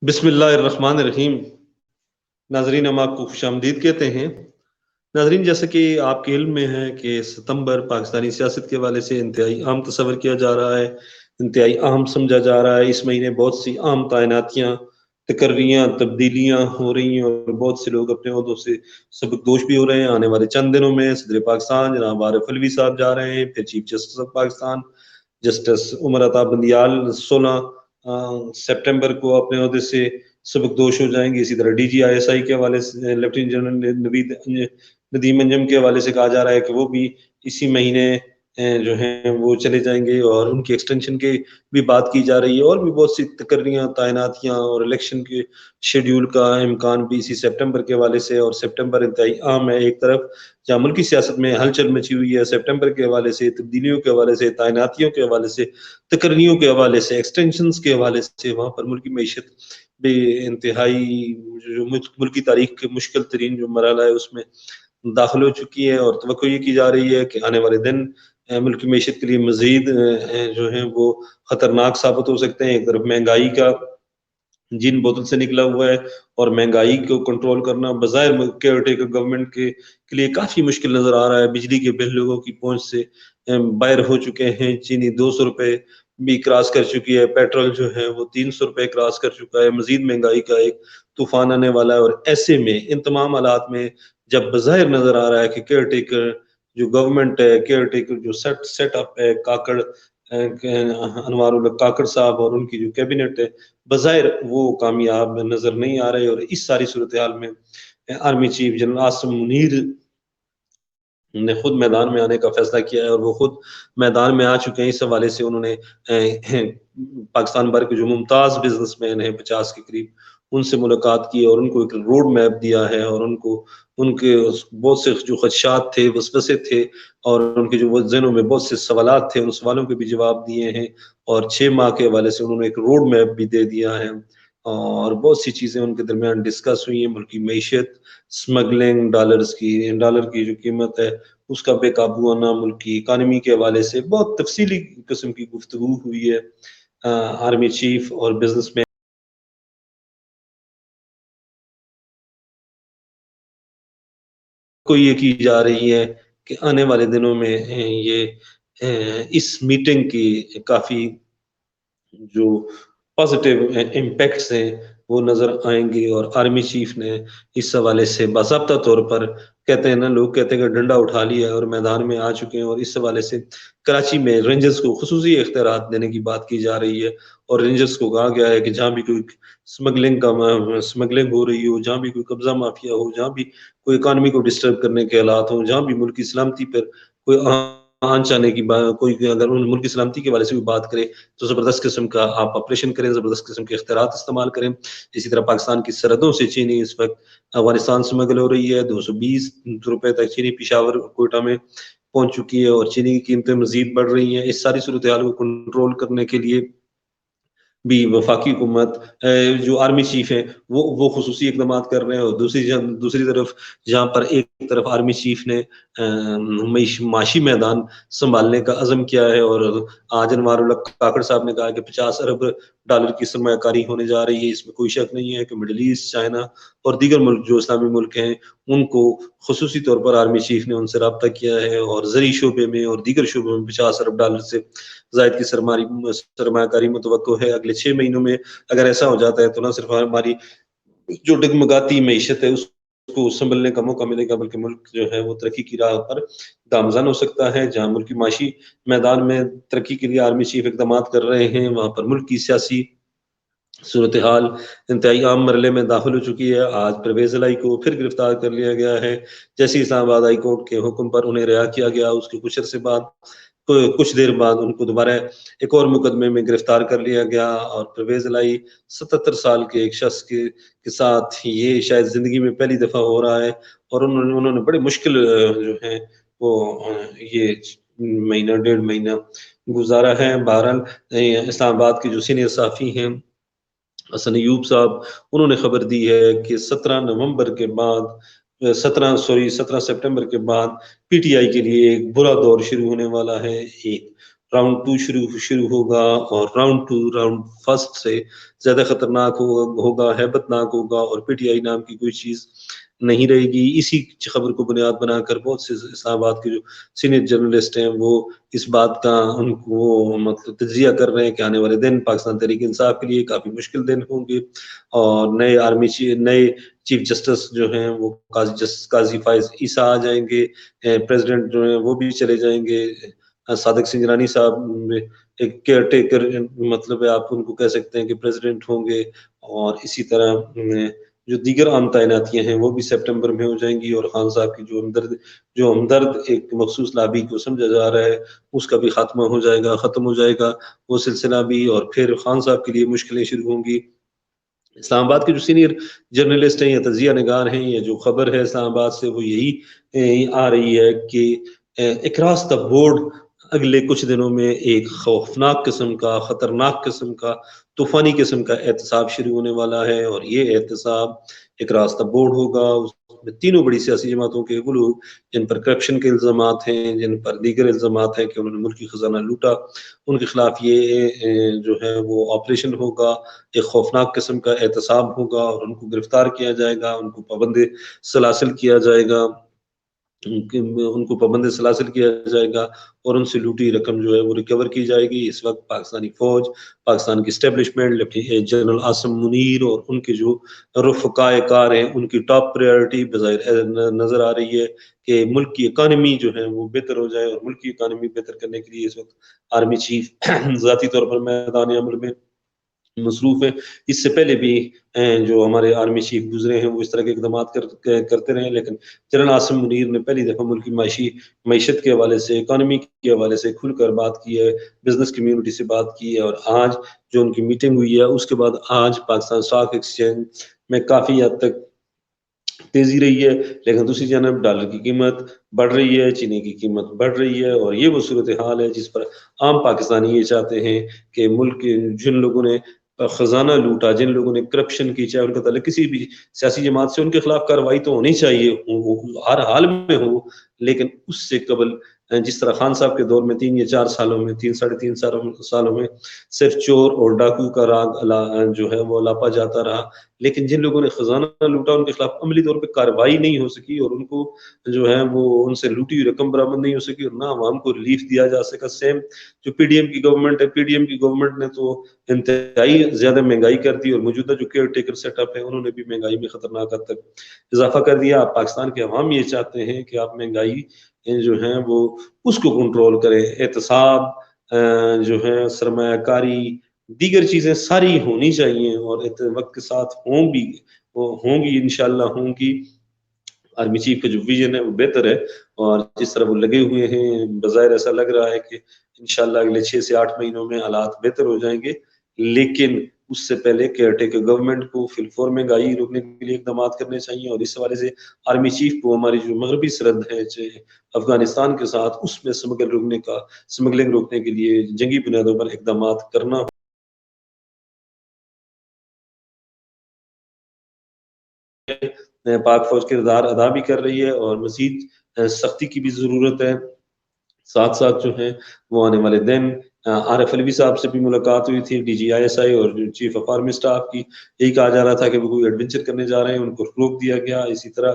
بسم اللہ الرحمن الرحیم۔ ناظرین، ہم آپ کو خوش آمدید کہتے ہیں۔ ناظرین، جیسا کہ آپ کے علم میں ہے کہ ستمبر پاکستانی سیاست کے حوالے سے انتہائی اہم تصور کیا جا رہا ہے، انتہائی اہم سمجھا جا رہا ہے۔ اس مہینے بہت سی اہم تعیناتیاں، تقرریاں، تبدیلیاں ہو رہی ہیں اور بہت سے لوگ اپنے عہدوں سے سبکدوش بھی ہو رہے ہیں۔ آنے والے چند دنوں میں صدر پاکستان جناب عارف علوی صاحب جا رہے ہیں، پھر chief justice of Pakistan justice Umar Ata Bandial 16 September کو اپنے عہدے سے سبکدوش ہو جائیں گے۔ اسی طرح D G I S I کے حوالے سے لیفٹیننٹ جنرل ندیم انجم کے حوالے سے کہا جا رہا ہے کہ وہ بھی اسی مہینے جو ہیں وہ چلے جائیں گے، اور ان کی ایکسٹینشن کی بھی بات کی جا رہی ہے۔ اور بھی بہت سی تقرریاں، تعیناتیاں اور الیکشن کے شیڈیول کا امکان بھی اسی سپٹمبر کے حوالے سے۔ اور سپٹمبر انتہائی اہم ہے، ایک طرف جہاں ملکی سیاست میں ہلچل مچی ہوئی ہے، سپٹمبر کے حوالے سے، تبدیلیوں کے حوالے سے، تعیناتیوں کے حوالے سے، تقرریوں کے حوالے سے، ایکسٹینشنز کے حوالے سے، وہاں پر ملکی معیشت بھی انتہائی جو ملکی تاریخ کے مشکل ترین جو مرحلہ ہے اس میں داخل ہو چکی ہے۔ اور توقع یہ کی جا رہی ہے کہ آنے والے دن ملکی معیشت کے لیے مزید جو ہیں وہ خطرناک ثابت ہو سکتے ہیں۔ ایک طرف مہنگائی کا جن بوتل سے نکلا ہوا ہے، اور مہنگائی کو کنٹرول کرنا بظاہر کیئر ٹیکر گورنمنٹ کے لیے کافی مشکل نظر آ رہا ہے۔ بجلی کے بل لوگوں کی پہنچ سے باہر ہو چکے ہیں۔ چینی 200 روپے بھی کراس کر چکی ہے، پیٹرول جو ہے وہ 300 روپے کراس کر چکا ہے۔ مزید مہنگائی کا ایک طوفان آنے والا ہے، اور ایسے میں ان تمام حالات میں جب بظاہر نظر آ رہا ہے کہ کیئر ٹیکر جو گورنمنٹ ہے، کیئر ٹیکر جو سیٹ اپ ہے، کاکڑ انوار الحق کاکڑ صاحب اور ان کی جو کیبنٹ ہے، بظاہر وہ کامیاب نظر نہیں آ رہے۔ اور اس ساری صورتحال میں army chief general Asim Munir نے خود میدان میں آنے کا فیصلہ کیا ہے، اور وہ خود میدان میں آ چکے ہیں۔ اس حوالے سے انہوں نے پاکستان بھر کے جو ممتاز بزنس مین ہیں 50 کے قریب، ان سے ملاقات کی اور ان کو ایک روڈ میپ دیا ہے، اور ان کو ان کے بہت سے جو خدشات تھے، وسوسے تھے، اور ان کے جو ذہنوں میں بہت سے سوالات تھے، ان سوالوں کے بھی جواب دیے ہیں۔ اور 6 ماہ کے حوالے سے انہوں نے ایک روڈ میپ بھی دے دیا ہے، اور بہت سی چیزیں ان کے درمیان ڈسکس ہوئی ہیں۔ ملکی معیشت، سمگلنگ، ڈالر کی جو قیمت ہے اس کا بے قابو آنا، ملکی اکانومی کے حوالے سے بہت تفصیلی قسم کی گفتگو ہوئی ہے۔ آرمی چیف اور بزنس مین کو یہ کی جا رہی ہے کہ آنے والے دنوں میں اس میٹنگ کی کافی جو پازیٹیو امپیکٹس ہیں وہ نظر آئیں گے۔ اور آرمی چیف نے اس حوالے سے باضابطہ طور پر، کہتے ہیں نا لوگ کہتے ہیں کہ ڈنڈا اٹھا لیا ہے اور میدان میں آ چکے ہیں، اور اس حوالے سے کراچی میں رینجرز کو خصوصی اختیارات دینے کی بات کی جا رہی ہے۔ اور رینجرز کو کہا گیا ہے کہ جہاں بھی کوئی سمگلنگ ہو رہی ہو، جہاں بھی کوئی قبضہ مافیا ہو، جہاں بھی کوئی اکانومی کو ڈسٹرب کرنے کے حالات ہوں، جہاں بھی ملکی سلامتی پر کوئی آنچ آنے کی بات، کوئی اگر ان ملکی سلامتی کے حوالے سے بھی بات کرے تو زبردست قسم کا آپ آپریشن کریں، زبردست قسم کے اختیارات استعمال کریں۔ اسی طرح پاکستان کی سرحدوں سے چینی اس وقت افغانستان سمگل ہو رہی ہے، 220 روپے تک چینی پشاور کوئٹہ میں پہنچ چکی ہے، اور چینی کی قیمتیں مزید بڑھ رہی ہیں۔ اس ساری صورتحال کو کنٹرول کرنے کے لیے بھی وفاقی حکومت جو آرمی چیف ہیں وہ خصوصی اقدامات کر رہے ہیں، اور دوسری طرف جہاں پر ایک طرف آرمی چیف نے معاشی میدان سنبھالنے کا عزم کیا ہے، اور آج انوار الحق کاکڑ صاحب نے کہا کہ 50 ارب ڈالر کی سرمایہ کاری ہونے جا رہی ہے۔ اس میں کوئی شک نہیں ہے کہ مڈل ایسٹ، چائنا اور دیگر ملک جو اسلامی ملک ہیں ان کو خصوصی طور پر آرمی چیف نے ان سے رابطہ کیا ہے، اور زرعی شعبے میں اور دیگر شعبوں میں 50 ارب ڈالر سے زائد کی سرمایہ کاری متوقع ہے اگلے 6 مہینوں میں۔ اگر ایسا ہو جاتا ہے تو نہ صرف ہماری جو ڈگمگاتی معیشت ہے اس کو سنبھلنے کا موقع ملے گا، بلکہ ملک جو ہے وہ ترقی کی راہ پر گامزن ہو سکتا ہے۔ جہاں ملک کی معاشی میدان میں ترقی کے لیے آرمی چیف اقدامات کر رہے ہیں، وہاں پر ملک کی سیاسی صورتحال انتہائی عام مرحلے میں داخل ہو چکی ہے۔ آج پرویز الہی کو پھر گرفتار کر لیا گیا ہے، جیسے اسلام آباد ہائی کورٹ کے حکم پر انہیں رہا کیا گیا، اس کے کچھ عرصے بعد، کچھ دیر بعد ان کو دوبارہ ایک اور مقدمے میں گرفتار کر لیا گیا۔ اور پرویز الہی 77 سال کے ایک شخص کے ساتھ یہ شاید زندگی میں پہلی دفعہ ہو رہا ہے، اور انہوں نے بڑے مشکل جو ہے وہ یہ مہینہ 1.5 مہینہ گزارا ہے۔ بہرحال اسلام آباد کے جو سینئر صحافی ہیں حسن ایوب صاحب، انہوں نے خبر دی ہے کہ 17 سپٹمبر کے بعد پی ٹی آئی کے لیے ایک برا دور شروع ہونے والا ہے۔ ایک راؤنڈ 2 شروع ہوگا، اور راؤنڈ فرسٹ سے زیادہ خطرناک ہوگا، ہیبت ناک ہوگا، اور پی ٹی آئی نام کی کوئی چیز نہیں رہے گی۔ اسی خبر کو بنیاد بنا کر بہت سے اسلام آباد کے جو سینئر جرنلسٹ ہیں وہ اس بات کا ان کو مطلب تجزیہ کر رہے ہیں کہ آنے والے دن پاکستان تحریک انصاف کے لیے کافی مشکل دن ہوں گے، اور نئے چیف جسٹس جو ہیں وہ قاضی فائز عیسیٰ آ جائیں گے، پریزیڈنٹ جو ہیں وہ بھی چلے جائیں گے، صادق سنجرانی صاحب ایک کیئر ٹیکر مطلب ہے، آپ ان کو کہہ سکتے ہیں کہ پریزیڈنٹ ہوں گے، اور اسی طرح جو دیگر عام تعیناتیاں ہیں وہ بھی سپٹمبر میں ہو جائیں گی، اور خان صاحب کی جو ہمدرد ایک مخصوص لابی کو سمجھا جا رہا ہے اس کا بھی ختم ہو جائے گا وہ سلسلہ بھی، اور پھر خان صاحب کے لیے مشکلیں شروع ہوں گی۔ اسلام آباد کے جو سینئر جرنلسٹ ہیں یا تجزیہ نگار ہیں، یا جو خبر ہے اسلام آباد سے وہ یہی آ رہی ہے کہ اکراس دا بورڈ اگلے کچھ دنوں میں ایک خوفناک قسم کا، خطرناک قسم کا، طوفانی قسم کا احتساب شروع ہونے والا ہے، اور یہ احتساب اکراس دا بورڈ ہوگا۔ اس میں تینوں بڑی سیاسی جماعتوں کے وہ لوگ جن پر کرپشن کے الزامات ہیں، جن پر دیگر الزامات ہیں کہ انہوں نے ملکی خزانہ لوٹا، ان کے خلاف یہ جو ہے وہ آپریشن ہوگا، ایک خوفناک قسم کا احتساب ہوگا، اور ان کو گرفتار کیا جائے گا، ان کو پابند سلاسل کیا جائے گا، اور ان سے لوٹی رقم جو ہے وہ ریکور کی جائے گی۔ اس وقت پاکستانی فوج، پاکستان کی establishment, lieutenant general Asim Munir اور ان کے جو رفقائے کار ہیں، ان کی ٹاپ پریورٹی بظاہر نظر آ رہی ہے کہ ملک کی اکانومی جو ہے وہ بہتر ہو جائے، اور ملک کی اکانومی بہتر کرنے کے لیے اس وقت آرمی چیف ذاتی طور پر میدان عمل میں مصروف ہے۔ اس سے پہلے بھی جو ہمارے آرمی چیف گزرے ہیں وہ اس طرح کے اقدامات کرتے رہے، لیکن جنرل عاصم منیر نے پہلی دفعہ ملک کی معیشت کے حوالے سے، اکانومی کے حوالے سے کھل کر بات کی ہے، بزنس کمیونٹی سے بات کی ہے، اور آج جو ان کی میٹنگ ہوئی ہے اس کے بعد آج پاکستان اسٹاک ایکسچینج میں کافی حد تک تیزی رہی ہے، لیکن دوسری جانب ڈالر کی قیمت بڑھ رہی ہے، چینی کی قیمت بڑھ رہی ہے، اور یہ وہ صورتحال ہے جس پر عام پاکستانی یہ چاہتے ہیں کہ ملک کے جن لوگوں نے خزانہ لوٹا، جن لوگوں نے کرپشن کی، چاہے ان کا تعلق کسی بھی سیاسی جماعت سے، ان کے خلاف کارروائی تو ہونی چاہیے، وہ ہر حال میں ہو، لیکن اس سے قبل جس طرح خان صاحب کے دور میں 3 یا 4 سالوں میں، 3 ساڑھے 3 سالوں میں صرف چور اور ڈاکو کا راگ جو ہے وہ لاپا جاتا رہا، لیکن جن لوگوں نے خزانہ لوٹا ان کے خلاف عملی طور پہ کارروائی نہیں ہو سکی، اور ان کو جو ہے وہ ان سے لوٹی ہوئی رقم برآمد نہیں ہو سکی، اور نہ عوام کو ریلیف دیا جا سکا۔ سیم جو پی ڈی ایم کی گورنمنٹ ہے، پی ڈی ایم کی گورنمنٹ نے تو انتہائی زیادہ مہنگائی کر دی، اور موجودہ جو کیئر ٹیکر سیٹ اپ ہے انہوں نے بھی مہنگائی میں خطرناک حد تک اضافہ کر دیا۔ آپ پاکستان کے عوام یہ چاہتے ہیں کہ آپ مہنگائی جو ہے وہ اس کو کنٹرول کریں، احتساب جو ہے، سرمایہ کاری، دیگر چیزیں ساری ہونی چاہیے، اور وقت کے ساتھ ہوں گی انشاءاللہ ہوں گی۔ آرمی چیف کا جو ویژن ہے وہ بہتر ہے، اور جس طرح وہ لگے ہوئے ہیں بظاہر ایسا لگ رہا ہے کہ انشاءاللہ اگلے 6 سے 8 مہینوں میں حالات بہتر ہو جائیں گے، لیکن اس سے پہلے کیئر ٹیکر گورنمنٹ کو فی الفور مہنگائی روکنے کے لیے اقدامات کرنے چاہیے، اور اس حوالے سے آرمی چیف کو ہماری جو مغربی سرحد ہے افغانستان کے ساتھ، اس میں سمگلنگ روکنے کے لیے جنگی بنیادوں پر اقدامات کرنا پاک فوج کردار ادا بھی کر رہی ہے، اور مزید سختی کی بھی ضرورت ہے۔ ساتھ ساتھ جو ہے وہ آنے والے دن عارف علوی صاحب سے بھی ملاقات ہوئی تھی، D G I S I اور چیف آف آرمی اسٹاف کی، یہی کہا جا رہا تھا کہ وہ کوئی ایڈونچر کرنے جا رہے ہیں، ان کو روک دیا گیا۔ اسی طرح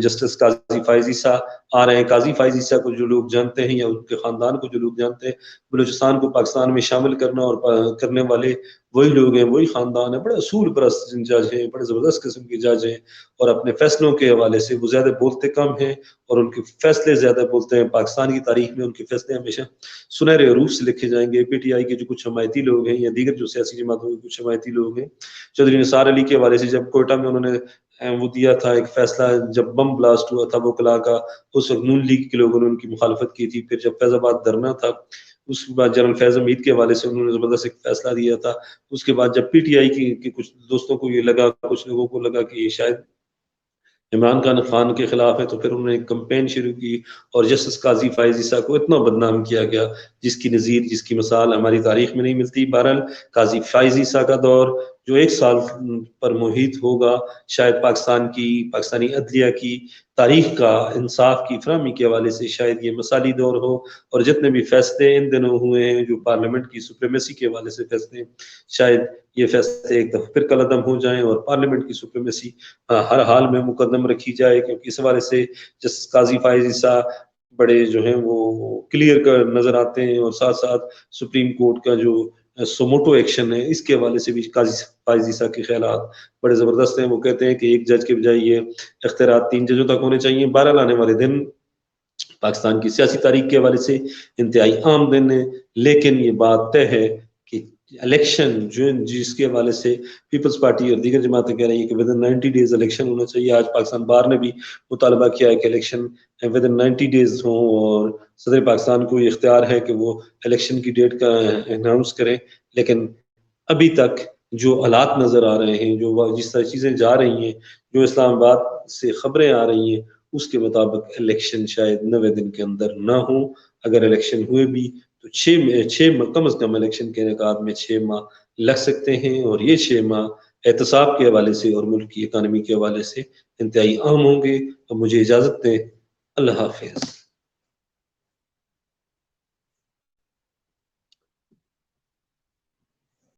جسٹس قاضی فائز عیسیٰ آ رہے ہیں۔ قاضی فائز عیسیٰ کو جو لوگ جانتے ہیں، یا ان کے خاندان کو جو لوگ جانتے ہیں، بلوچستان کو پاکستان میں شامل کرنا اور کرنے والے وہی لوگ ہیں، وہی خاندان ہیں، بڑے اصول پرست جج ہیں، بڑے زبردست قسم کے جج ہیں، اور اپنے فیصلوں کے حوالے سے وہ زیادہ بولتے کم ہیں، اور ان کے فیصلے زیادہ بولتے ہیں۔ پاکستان کی تاریخ میں ان کے فیصلے ہمیشہ سنہرے حروف سے لکھے جائیں گے۔ پی ٹی آئی کے جو کچھ حمایتی لوگ ہیں، یا دیگر جو سیاسی جماعتوں کے کچھ حمایتی لوگ ہیں، چودھری نثار علی کے حوالے سے جب کوئٹہ میں انہوں نے وہ دیا تھا ایک فیصلہ، جب بم بلاسٹ ہوا تھا وہ کلا کا، اس وقت نون لیگ کے لوگوں نے ان کی مخالفت کی تھی۔ پھر جب فیض آباد دھرنا تھا، اس کے بعد جنرل فیض حمید کے حوالے سے انہوں نے زبردست ایک فیصلہ دیا تھا۔ اس کے بعد جب پی ٹی آئی کے کچھ دوستوں کو یہ لگا، کچھ لوگوں کو لگا کہ یہ شاید عمران خان کے خلاف ہے، تو پھر انہوں نے ایک کمپین شروع کی، اور جسٹس قاضی فائز عیسیٰ کو اتنا بدنام کیا گیا جس کی نظیر، جس کی مثال ہماری تاریخ میں نہیں ملتی۔ بہرحال قاضی فائز عیسیٰ کا دور جو 1 سال پر محیط ہوگا، شاید پاکستانی عدلیہ کی تاریخ کا انصاف کی فراہمی کے حوالے سے شاید یہ مثالی دور ہو، اور جتنے بھی فیصلے ان دنوں ہوئے ہیں جو پارلیمنٹ کی سپریمیسی کے حوالے سے فیصلے، شاید یہ فیصلے ایک دفعہ پھر قلعدم ہو جائیں اور پارلیمنٹ کی سپریمیسی ہر حال میں مقدم رکھی جائے، کیونکہ اس حوالے سے جس قاضی فائز عیسیٰ بڑے جو ہیں وہ کلیئر کر نظر آتے ہیں، اور ساتھ ساتھ سپریم کورٹ کا جو سوموٹو ایکشن ہے اس کے حوالے سے بھی قاضی فائز عیسیٰ کے خیالات بڑے زبردست ہیں۔ وہ کہتے ہیں کہ ایک جج کے بجائے یہ اختیارات 3 ججوں تک ہونے چاہیے۔ بہرحال آنے والے دن پاکستان کی سیاسی تاریخ کے حوالے سے انتہائی عام دن ہے، لیکن یہ بات طے ہے کہ الیکشن جو جس کے حوالے سے پیپلز پارٹی اور دیگر جماعتیں کہہ رہی ہیں کہ ود ان 90 ڈیز الیکشن ہونا چاہیے۔ آج پاکستان بار نے بھی مطالبہ کیا ہے کہ الیکشن ود ان 90 ڈیز ہوں، اور صدر پاکستان کو یہ اختیار ہے کہ وہ الیکشن کی ڈیٹ کا اناؤنس کریں، لیکن ابھی تک جو حالات نظر آ رہے ہیں، جو جس طرح چیزیں جا رہی ہیں، جو اسلام آباد سے خبریں آ رہی ہیں، اس کے مطابق الیکشن شاید 90 دن کے اندر نہ ہوں۔ اگر الیکشن ہوئے بھی تو کم از کم الیکشن کے انعقاد میں 6 ماہ لگ سکتے ہیں، اور یہ 6 ماہ احتساب کے حوالے سے اور ملک کی اکانومی کے حوالے سے انتہائی اہم ہوں گے۔ اب مجھے اجازت دیں، اللہ حافظ۔